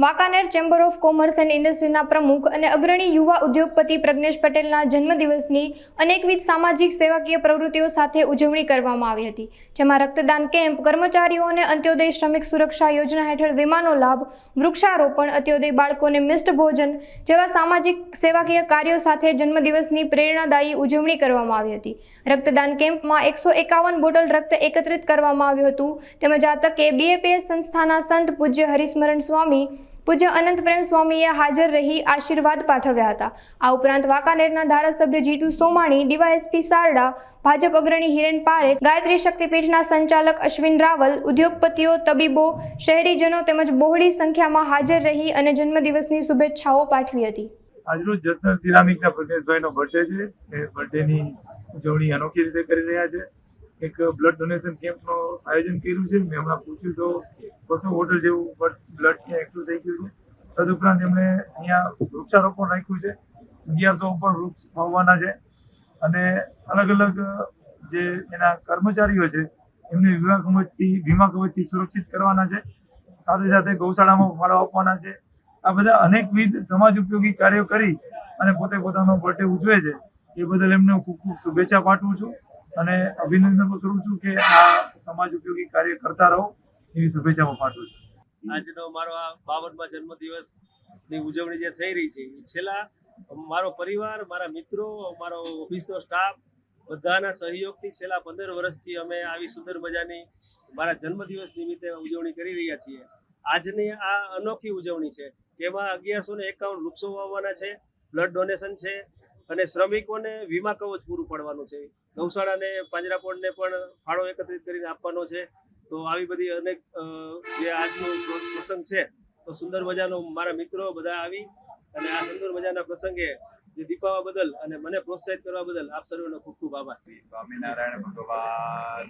Wankaner chamber of commerce and ઇન્ડસ્ટ્રીના પ્રમુખ અને અગ્રણી યુવા ઉદ્યોગપતિ પ્રજ્ઞેશ પટેલના જન્મદિવસની અનેકવિધ સામાજિક સેવાકીય પ્રવૃત્તિઓ સાથે ઉજવણી કરવામાં આવી હતી, જેમાં રક્તદાન કેમ્પ, કર્મચારીઓને અંત્યોદય શ્રમિક સુરક્ષા યોજના હેઠળ વીમાનો લાભ, વૃક્ષારોપણ, અંત્યોદય બાળકોને મિષ્ટ ભોજન જેવા સામાજિક સેવાકીય કાર્યો સાથે જન્મદિવસની પ્રેરણાદાયી ઉજવણી કરવામાં આવી હતી. રક્તદાન કેમ્પમાં 151 બોટલ રક્ત એકત્રિત કરવામાં આવ્યું હતું. તેમજ આ તકે BAPS સંસ્થાના સંત પૂજ્ય હરિસ્મરણ સ્વામી, પૂજ્ય અનંત પ્રેમ સ્વામીએ હાજર રહી આશીર્વાદ પાઠવ્યા હતા. આ ઉપરાંત વાંકાનેરના ધારાસભ્ય જીતુ સોમાણી, ડીવાયએસપી સારડા, ભાજપ અગ્રણી હિરેન પારેખ, ગાયત્રી શક્તિપીઠના સંચાલક અશ્વિન રાવલ, ઉદ્યોગપતિઓ, તબીબો, શહેરીજનો તેમજ બહોળી સંખ્યામાં હાજર રહી અને જન્મદિવસની શુભેચ્છાઓ પાઠવી હતી. આજરોજ જસનલ સિરામિકના પ્રજ્ઞેશભાઈનો બર્થડે છે. એ બર્થડેની ઉજવણી અનોખી રીતે કરી રહ્યા છે. એક બ્લડ ડોનેશન કેમ્પનું આયોજન કર્યું છે. મેં હમણાં પૂછ્યું તો 200 બોટલ જેવું બ્લડ ત્યાં એકઠું થઈ ગયું છે. તદુપરાંત એમણે અહીંયા વૃક્ષારોપણ રાખ્યું છે. 1100 ઉપર વૃક્ષ વાવવાના છે અને અલગ અલગ જે એના કર્મચારીઓ છે એમને વીમા કવચથી સુરક્ષિત કરવાના છે. સાથે સાથે ગૌશાળામાં ફાળો આપવાના છે. આ બધા અનેકવિધ સમાજ ઉપયોગી કાર્યો કરી અને પોતે પોતાનો બર્થડે ઉજવે છે. એ બદલ એમને ખૂબ ખૂબ શુભેચ્છા પાઠવું છું અને અભિનંદન કરું છું કે આ સમાજ ઉપયોગી કાર્ય કરતા રહો એવી શુભેચ્છાઓ પાઠવું છું. આજનો મારો આ 52મા જન્મદિવસની ઉજવણી જે થઈ રહી છે, છેલ્લા મારો પરિવાર, મારા મિત્રો, મારો ઓફિસનો સ્ટાફ બધાના સહયોગથી છેલ્લા 15 વર્ષથી અમે આવી સુંદર મજાની મારા જન્મદિવસ નિમિત્તે ઉજવણી કરી રહ્યા છીએ. આજની આ અનોખી ઉજવણી છે, જેમાં 1151 વૃક્ષો વાવવાના છે, બ્લડ ડોનેશન છે અને શ્રમિકોને વીમા કવચ પૂરું પાડવાનું છે. ગૌશાળાને, પાંજરાપોળને પણ ફાળો એકત્રિત કરીને આપવાનો છે. તો આવી બધી અનેક જે આજનો પ્રસંગ છે, તો સુંદર મજાનો મારા મિત્રો બધા આવી અને આ સુંદર મજાના પ્રસંગે જે દીપાવા બદલ અને મને પ્રોત્સાહિત કરવા બદલ આપ સર્વનો ખૂબ ખૂબ આભાર. સ્વામિનારાયણ ભગવાન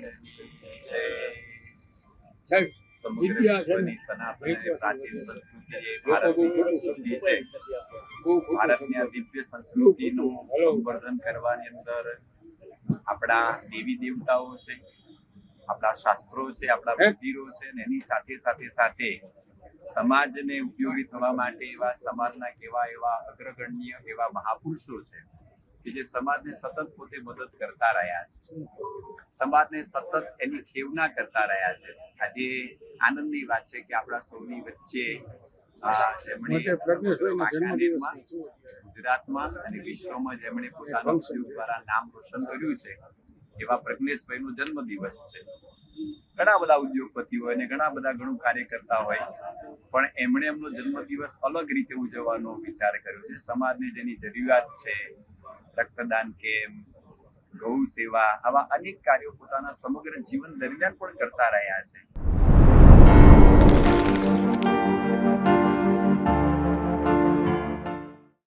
સમગ્ર વિશ્વની સનાતન પ્રાચીન સંસ્કૃતિ એ ભારતની સંસ્કૃતિ છે. ભારતની આ દિવ્ય સંસ્કૃતિનું સંવર્ધન કરવાની અંદર આપણા દેવી દેવતાઓ છે, આપણા શાસ્ત્રો છે, આપણા મંદિરો છે અને એની સાથે સમાજને ઉપયોગી થવા માટે એવા સમાજના એવા અગ્રગણ્ય એવા મહાપુરુષો છે કે જે સમાજને સતત પોતે મદદ કરતા રહ્યા છે, સમાજને સતત એની ખેવના કરતા રહ્યા છે. આજે આનંદની વાત છે કે આપણા સૌની વચ્ચે ગુજરાતમાં અને વિશ્વમાં જેમણે પોતાના ઉદ્યોગ દ્વારા નામ રોશન કર્યું છે એવા પ્રજ્ઞેશભાઈનો જન્મદિવસ છે. ઘણા બધા ઉદ્યોગપતિઓ અને ઘણા બધા ઘણું કાર્ય કરતા હોય, પણ એમણે એમનો જન્મદિવસ અલગ રીતે ઉજવવાનો વિચાર કર્યો છે. સમાજને જેની જરૂરિયાત છે, રક્તદાન કેમ્પ, ગૌ સેવા, આવા અનેક કાર્યો પોતાના સમગ્ર જીવન દરમિયાન પણ કરતા રહ્યા છે.